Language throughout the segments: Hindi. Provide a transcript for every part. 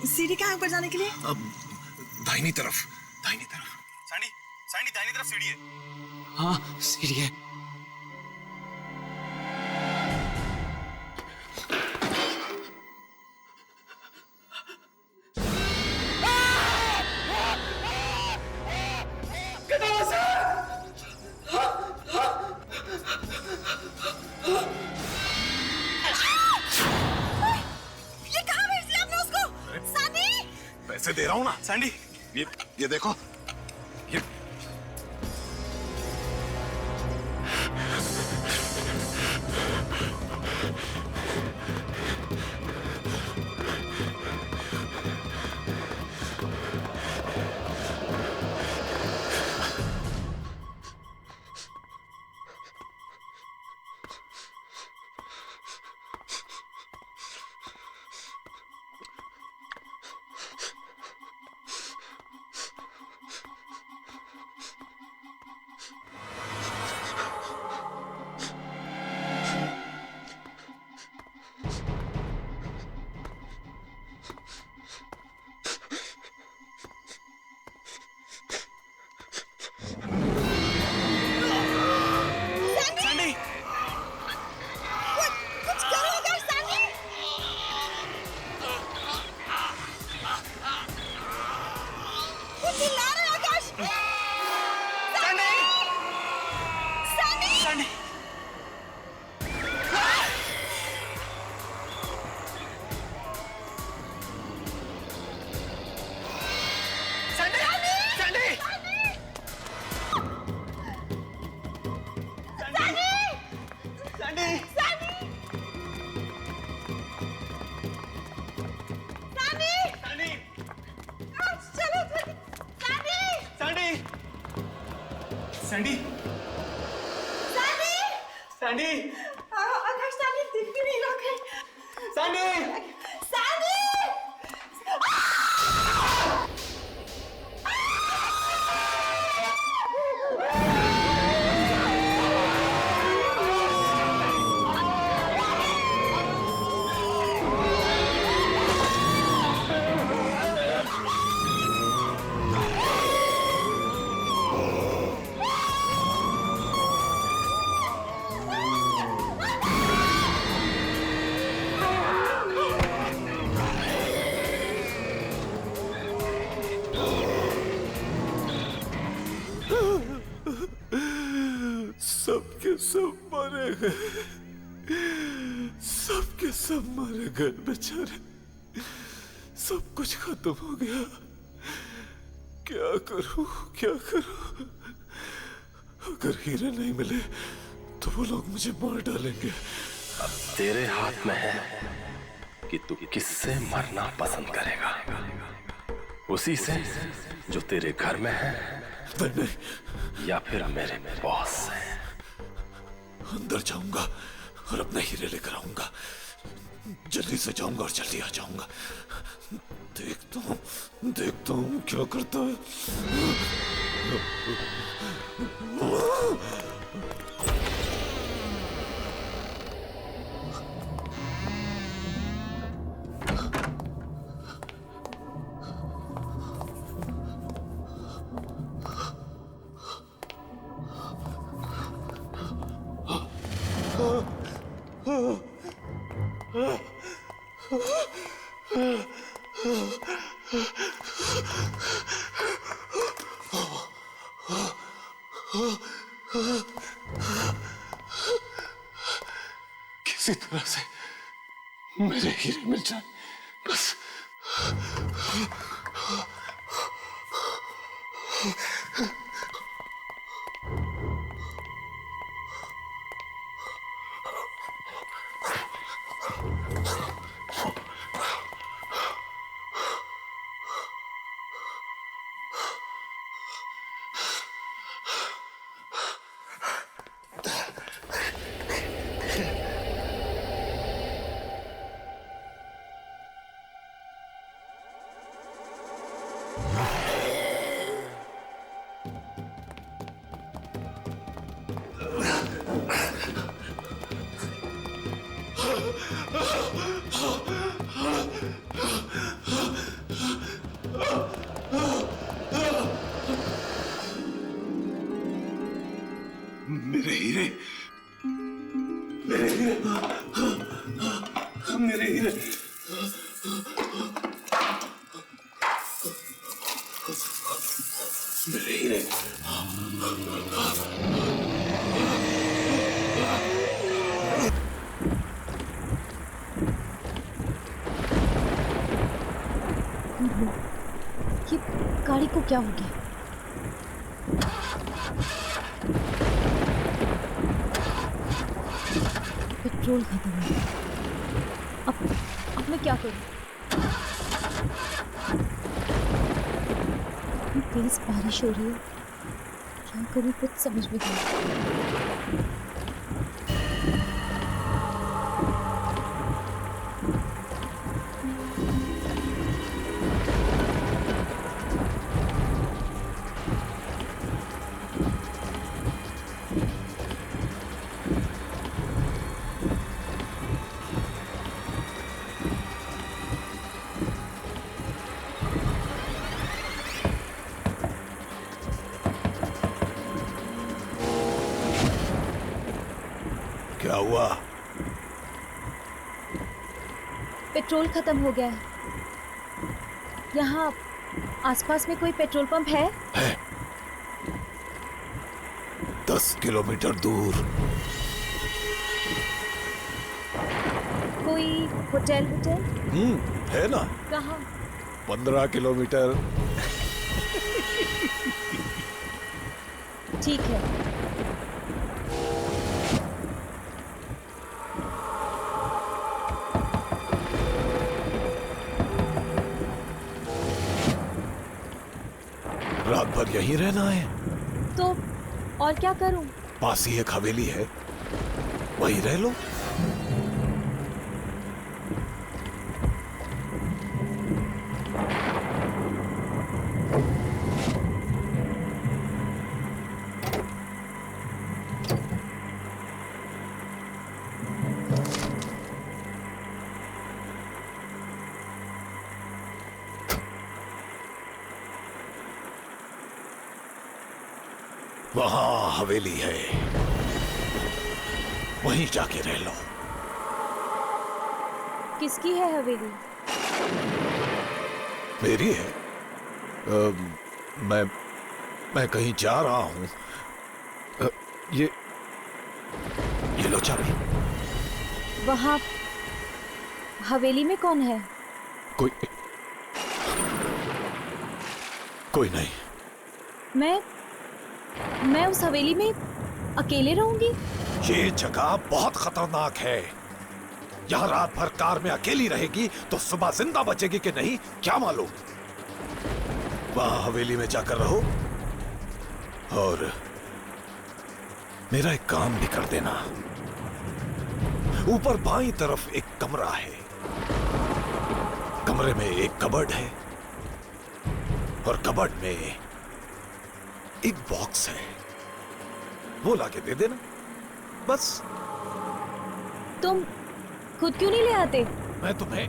सीढ़ी कहाँ है ऊपर जाने के लिए? अब दाहिनी तरफ, दाहिनी तरफ। सैंडी, सैंडी दाहिनी तरफ सीढ़ी है। हाँ सीढ़ी है। ये कहाँ भेज दिया आपने उसको? सैंडी! पैसे दे रहा हूँ ना। सैंडी, ये देखो, ये सैंडी, कुछ करो आकाश, सैंडी! कुछ चिल्ला रहे हो Akash? Sandy, Sandy! Sandy. Sandy, Sandy, Akash, Sandy दिख भी नहीं रहा कहीं। Sandy, Sandy! सबके सब मारे गए, सबके सब मारे गए बेचारे। सब कुछ खत्म हो गया। क्या करूं, क्या करूं? अगर हीरे नहीं मिले तो वो लोग मुझे मार डालेंगे। अब तेरे हाथ में है कि तू किससे मरना पसंद करेगा। उसी से जो तेरे घर में है, नहीं, या फिर मेरे बॉस से। अंदर जाऊंगा और अपने हीरे लेकर आऊंगा। जल्दी से जाऊंगा और जल्दी आ जाऊंगा। देखता हूं क्या करता है। किसी तरह से मेरे हीरे मिल जाए बस। हीरे, मेरे हीरे, मेरे हीरे, मेरे हीरे। ये गाड़ी को क्या हो गया? पेट्रोल खत्म हो गया। अब मैं क्या करूं? इतनी तेज बारिश हो रही है, क्या करूं कुछ समझ में नहीं आ रहा। क्या हुआ? पेट्रोल खत्म हो गया है। यहाँ आसपास में कोई पेट्रोल पंप है? 10 किलोमीटर दूर। कोई होटल है ना। कहाँ? 15 किलोमीटर। ठीक है। रात भर यहीं रहना है? तो और क्या करूं? पास ही एक हवेली है, वहीं रह लो। वहां हवेली है, वहीं जाके रह लो। किसकी है हवेली? मेरी है। मैं कहीं जा रहा हूं। ये लो चाबी। वहां हवेली में कौन है? कोई नहीं। मैं उस हवेली में अकेले रहूंगी? ये जगह बहुत खतरनाक है। यहाँ रात भर कार में अकेली रहेगी तो सुबह जिंदा बचेगी कि नहीं क्या मालूम। वहां हवेली में जाकर रहो और मेरा एक काम भी कर देना। ऊपर बाईं तरफ एक कमरा है, कमरे में एक कबर्ड है और कबर्ड में एक बॉक्स है, वो लाके दे देना बस। तुम खुद क्यों नहीं ले आते? मैं तुम्हें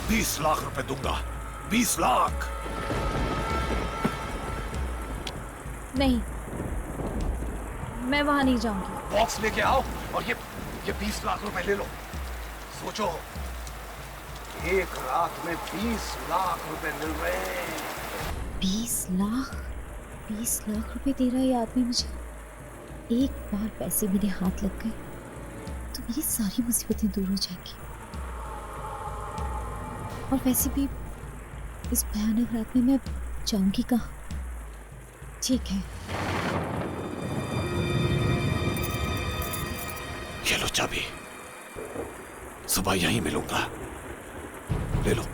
20 लाख रुपए दूंगा। 20 लाख। नहीं, मैं वहां नहीं जाऊंगी। बॉक्स लेके आओ और ये 20 लाख रुपए ले लो। सोचो, एक रात में 20 लाख रुपए मिल रहे हैं। 20 लाख? 20 लाख रुपए दे रहा है ये आदमी मुझे। एक बार पैसे मेरे हाथ लग गए तो मेरी सारी मुसीबतें दूर हो जाएंगी। और वैसे भी इस भयानक रात में मैं जाऊंगी कहाँ? ठीक है, ये लो चाबी। सुबह यहीं मिलूंगा, ले लो।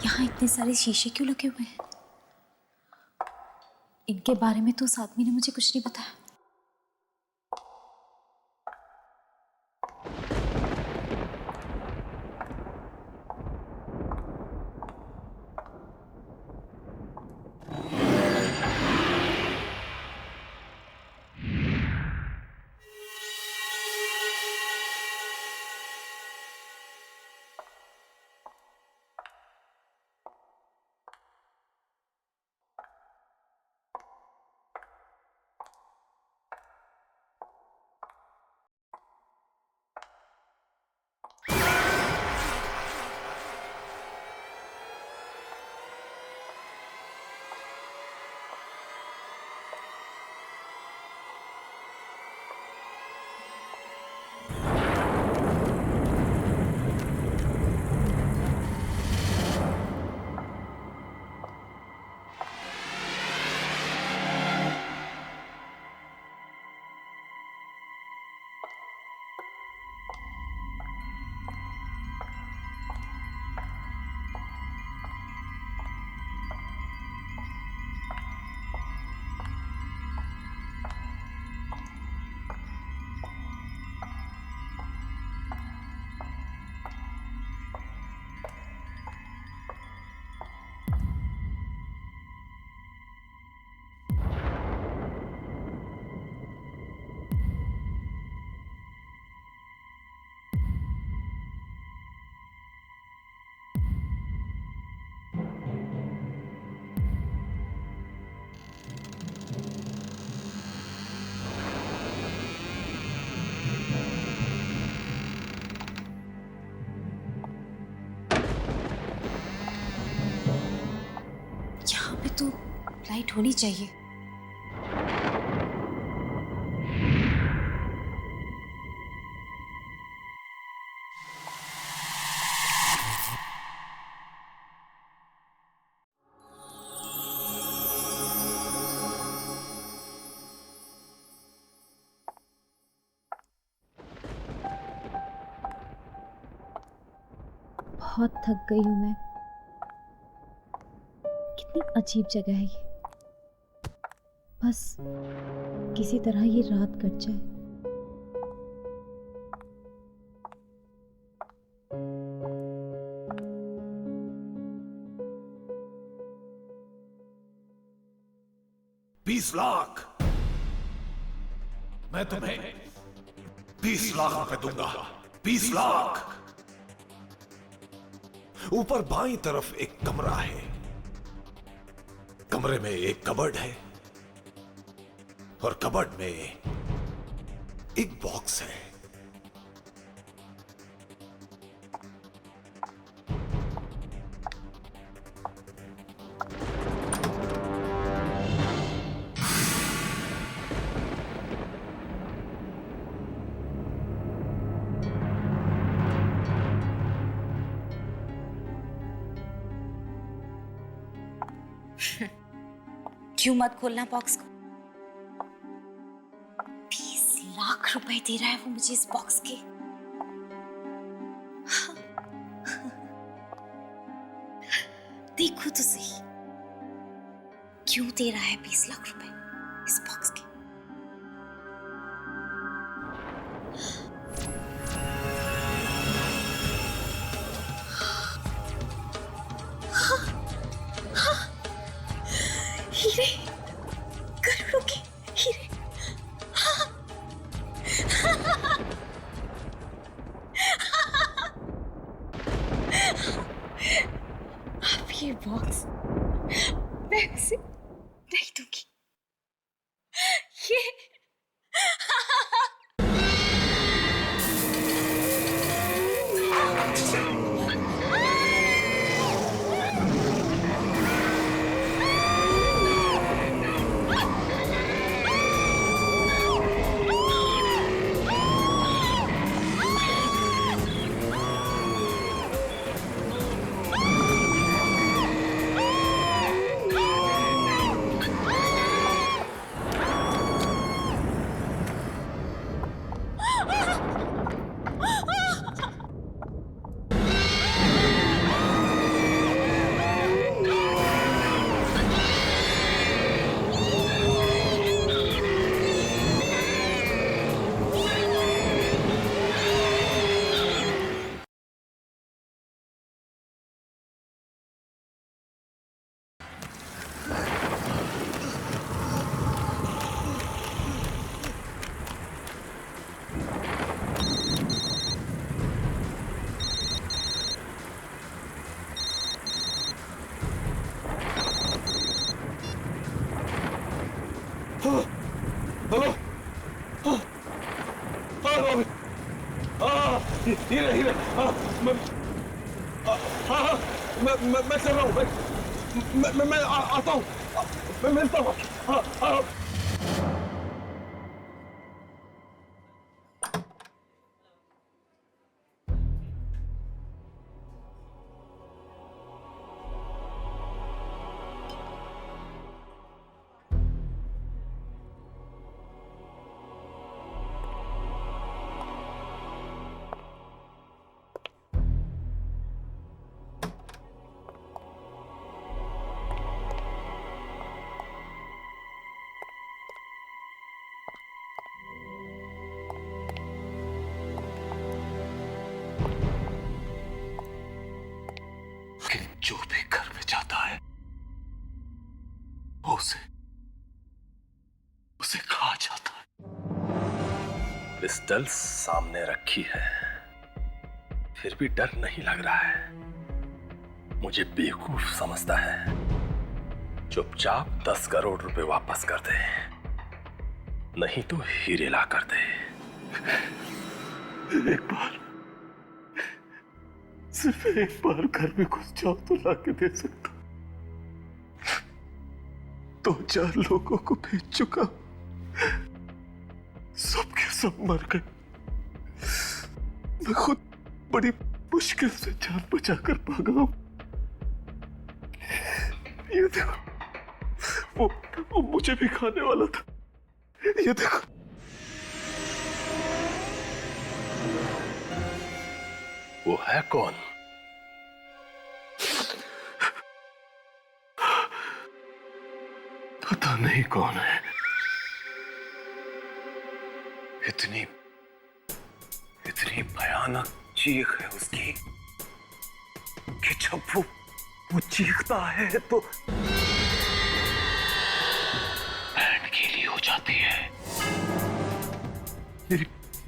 यहाँ इतने सारे शीशे क्यों लगे हुए हैं? इनके बारे में तो उस आदमी ने मुझे कुछ नहीं बताया। यहाँ पे तो लाइट होनी चाहिए। बहुत थक गई हूँ मैं। कितनी अजीब जगह है ये। बस किसी तरह ये रात कट जाए। बीस लाख मैं तुम्हें 20 लाख रुपए दूंगा। 20 लाख। ऊपर बाईं तरफ एक कमरा है। कमरे में एक कबर्ड है और कबर्ड में एक बॉक्स है। क्यों मत खोलना बॉक्स को? 20 लाख रुपए दे रहा है वो मुझे इस बॉक्स के। देखो तो सही, क्यों दे रहा है 20 लाख रुपए इस बॉक्स के? हीरे, करोड़ों के हीरे। अब ये बॉक्स मैं उसे नहीं दूंगी। ये हाँ हीरे हीरे, हाँ हाँ, मैं कर रहा हूँ, मैं आता हूँ, मैं मिलता हूँ। हाँ हाँ। जो भी घर में जाता है वो उसे खा जाता है। पिस्टल सामने रखी है, फिर भी डर नहीं लग रहा है। मुझे बेवकूफ समझता है। चुपचाप 10 करोड़ रुपए वापस कर दे, नहीं तो हीरे ला कर दे। एक बार, सिर्फ एक बार घर में घुस जाओ तो लाके दे सकता। 2-4 लोगों को भेज चुका, सबके सब मर गए। मैं खुद बड़ी मुश्किल से जान बचाकर भागा हूं। ये देखो, वो मुझे भी खाने वाला था। ये देखो, वो है कौन? पता नहीं कौन है। इतनी भयानक चीख है उसकी कि जब वो चीखता है तो बैंड गीली हो जाती है।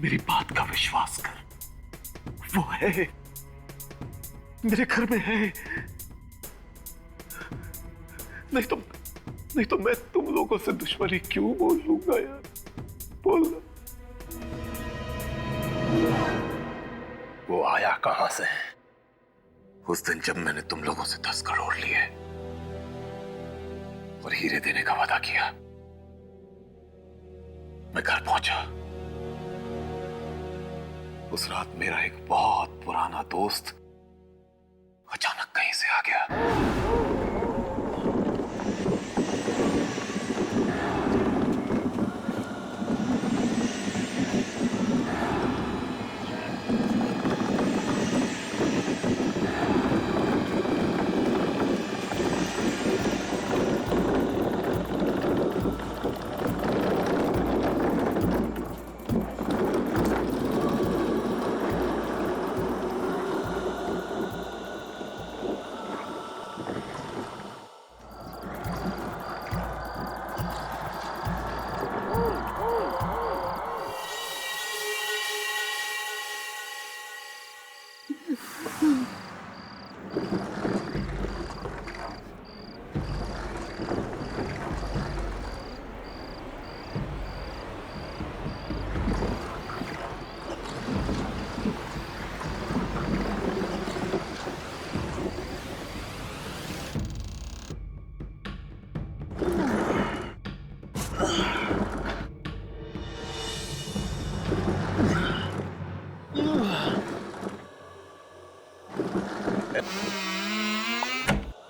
मेरी बात का विश्वास कर, वो है, मेरे घर में है। नहीं तो मैं तुम लोगों से दुश्मनी क्यों बोल लूंगा यार, बोलना। वो आया कहां से? उस दिन जब मैंने तुम लोगों से 10 करोड़ लिए और हीरे देने का वादा किया, मैं घर पहुंचा। उस रात मेरा एक बहुत पुराना दोस्त अचानक कहीं से आ गया।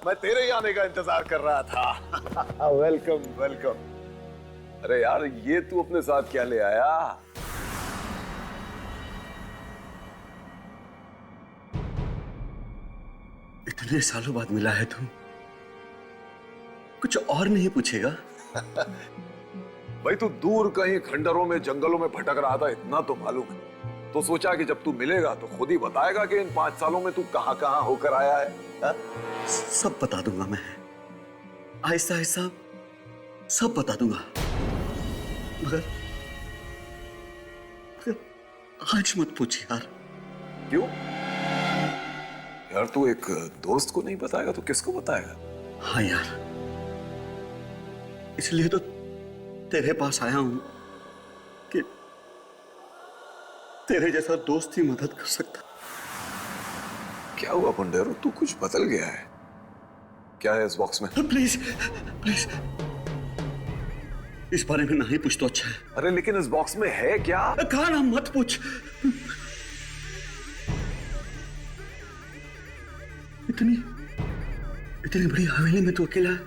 मैं तेरे ही आने का इंतजार कर रहा था। Welcome welcome. अरे यार, ये तू अपने साथ क्या ले आया? इतने सालों बाद मिला है तू, कुछ और नहीं पूछेगा? भाई, तू दूर कहीं खंडरों में, जंगलों में भटक रहा था, इतना तो मालूम है। तो सोचा कि जब तू मिलेगा तो खुद ही बताएगा कि इन 5 सालों में तू कहां कहां होकर आया है। हा? सब बता दूंगा मैं, आहिस्ता आहिस्ता सब बता दूंगा। मगर आज मत पूछ यार। क्यों यार? तू एक दोस्त को नहीं बताएगा तो किसको बताएगा? हाँ यार, इसलिए तो तेरे पास आया हूं कि तेरे जैसा दोस्त ही मदद कर सकता। क्या हुआ पुंडेरो, तू कुछ बदल गया है? क्या है इस बॉक्स में? प्लीज प्लीज इस बारे में नहीं पूछ तो अच्छा है। अरे लेकिन इस बॉक्स में है क्या? कहा ना मत पूछ। इतनी इतनी बड़ी हवेली में तू अकेला है?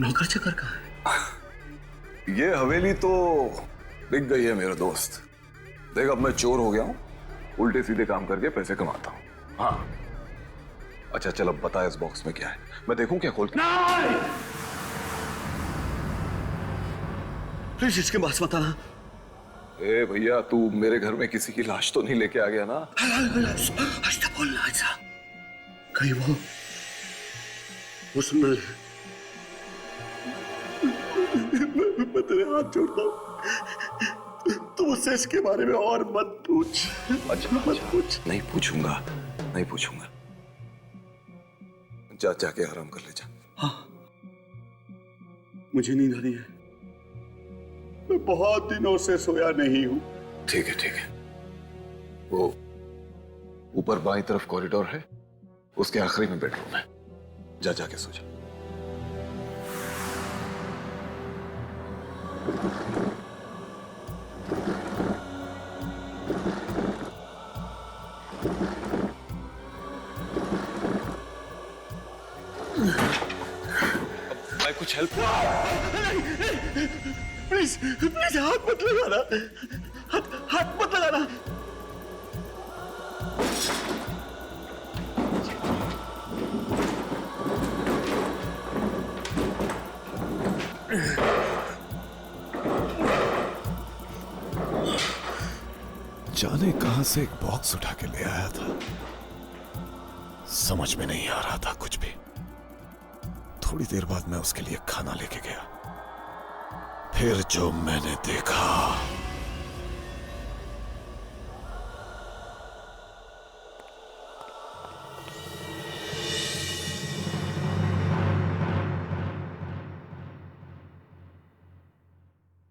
नौकर चाकर कहाँ है? ये हवेली तो बिक गई है मेरे दोस्त। देख अब मैं चोर हो गया हूं, उल्टे सीधे काम करके पैसे कमाता हूं। हाँ अच्छा चल अब बता इस बॉक्स में क्या है, मैं देखूं क्या खोल के? प्लीज इसके पास मत आना। ए भैया तू मेरे घर में किसी की लाश तो नहीं लेके आ गया ना? ऐसा बोलना ऐसा कहीं वो सुन ले। मैं तेरे हाथ जोड़ता हूं, तू मुझसे इसके बारे में और मत पूछ। अच्छा मत पूछ। नहीं पूछूंगा, नहीं पूछूंगा। जा जाके आराम कर ले जा। हाँ मुझे नींद आ रही है, मैं बहुत दिनों से सोया नहीं हूं। ठीक है ठीक है। वो ऊपर बाईं तरफ कॉरिडोर है, उसके आखिरी में बेडरूम है, जा जाके सो जा। मैं कुछ हेल्प? प्लीज प्लीज हाथ मत लगाना, हाथ मत लगाना। जाने कहां से एक बॉक्स उठा के ले आया था, समझ में नहीं आ रहा था कुछ भी। थोड़ी देर बाद मैं उसके लिए खाना लेके गया, फिर जो मैंने देखा।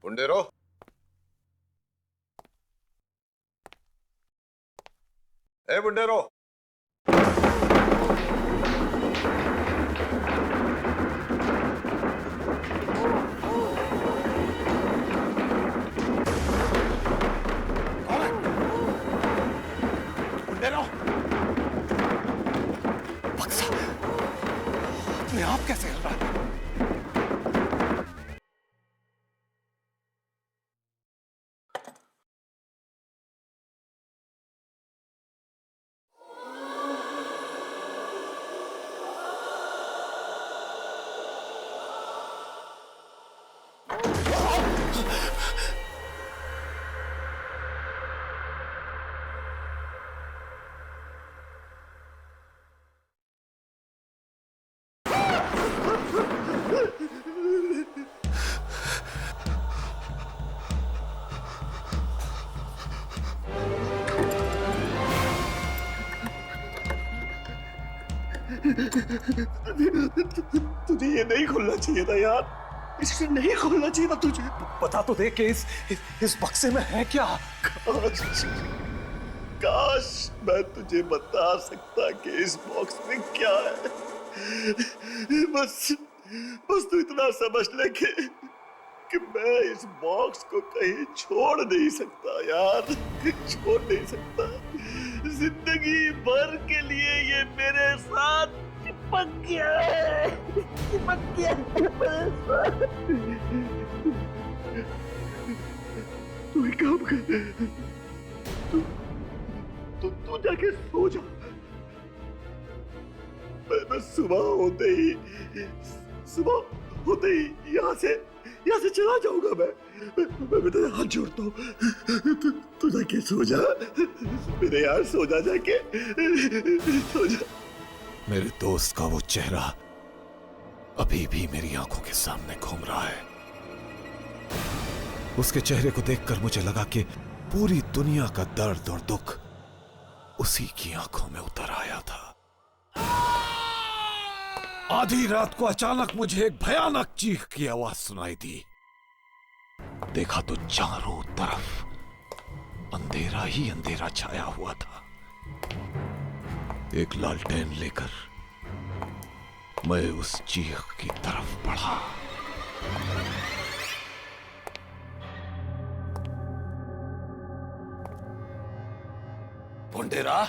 पुंडेरो, ए पुंडेरो, बक्सा अपने आप कैसे हिल रहा है? तुझे ये नहीं खोलना चाहिए था यार, इसे नहीं खोलना चाहिए था तुझे। बता तो दे कि इस बक्से में है क्या? काश मैं तुझे बता सकता कि इस बॉक्स में क्या है। बस तू इतना समझ ले कि मैं इस बॉक्स को कहीं छोड़ नहीं सकता यार, छोड़ नहीं सकता। जिंदगी भर के लिए ये मेरे साथ चिपक गया है, चिपक गया है मेरे साथ। तू एक काम कर, तू जाके सो जा। मैं सुबह होते ही यहाँ से चला जाऊंगा। मैं तेरे हाथ जोड़ता हूँ, तू जाके सो जा मेरे यार, सो जा जाके, सो जा। मेरे दोस्त का वो चेहरा अभी भी मेरी आंखों के सामने घूम रहा है। उसके चेहरे को देखकर मुझे लगा कि पूरी दुनिया का दर्द और दुख उसी की आंखों में उतर आया था। आधी रात को अचानक मुझे एक भयानक चीख की आवाज सुनाई दी। देखा तो चारों तरफ अंधेरा ही अंधेरा छाया हुआ था। एक लालटेन लेकर मैं उस चीख की तरफ बढ़ा। पोंडेरा,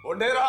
पोंडेरा,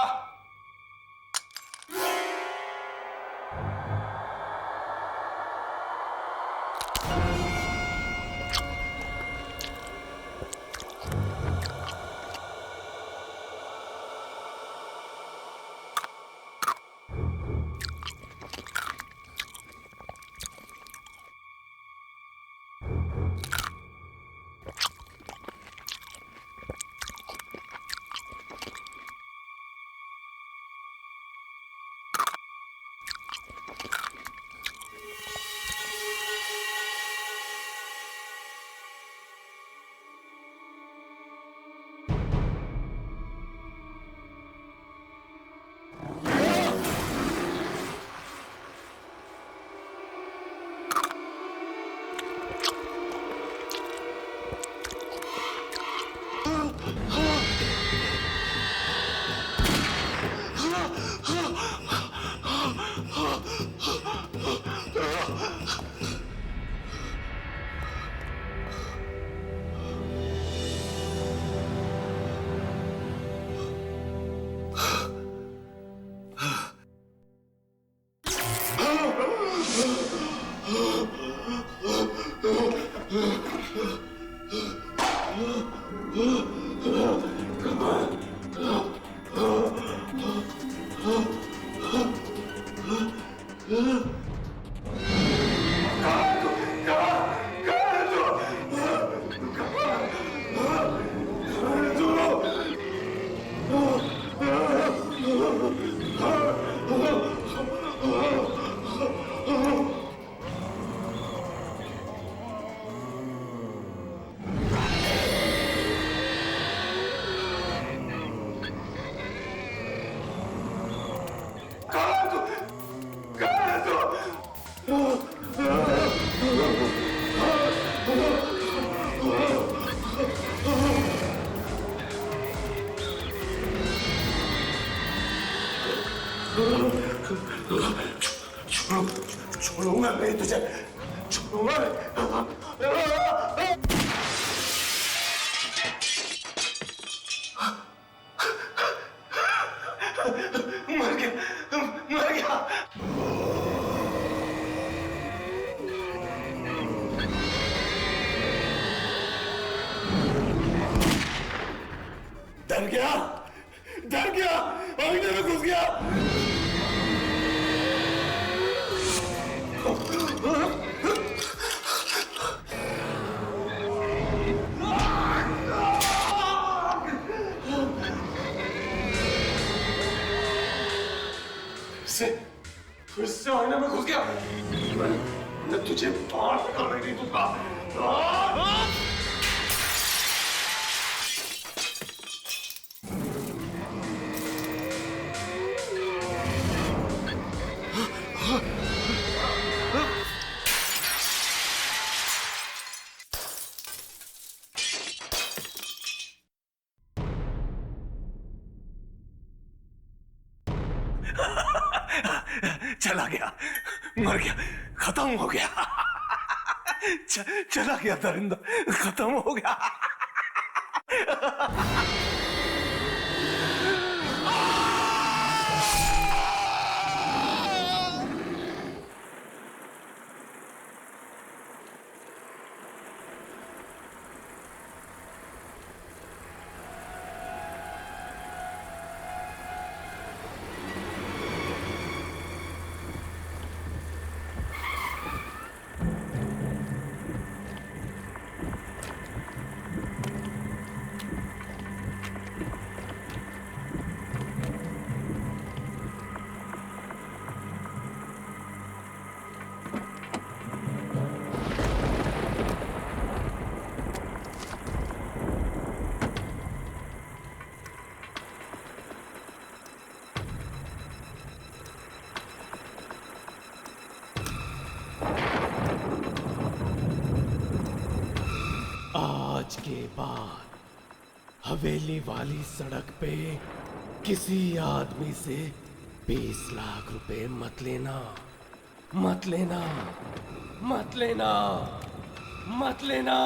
छोड़ूंगा नहीं तुझे, छोड़ूंगा नहीं। मर गया, मर गया। डर गया, डर गया, आईने में घुस गया। फिर से आईने में घुस गया। मैं तुझे बाहर निकालने नहीं दूंगा। चला गया, मर गया, खत्म हो गया। चला गया दरिंदा, खत्म हो गया। आज के बाद हवेली वाली सड़क पे किसी आदमी से 20 लाख रुपए मत लेना, मत लेना, मत लेना, मत लेना।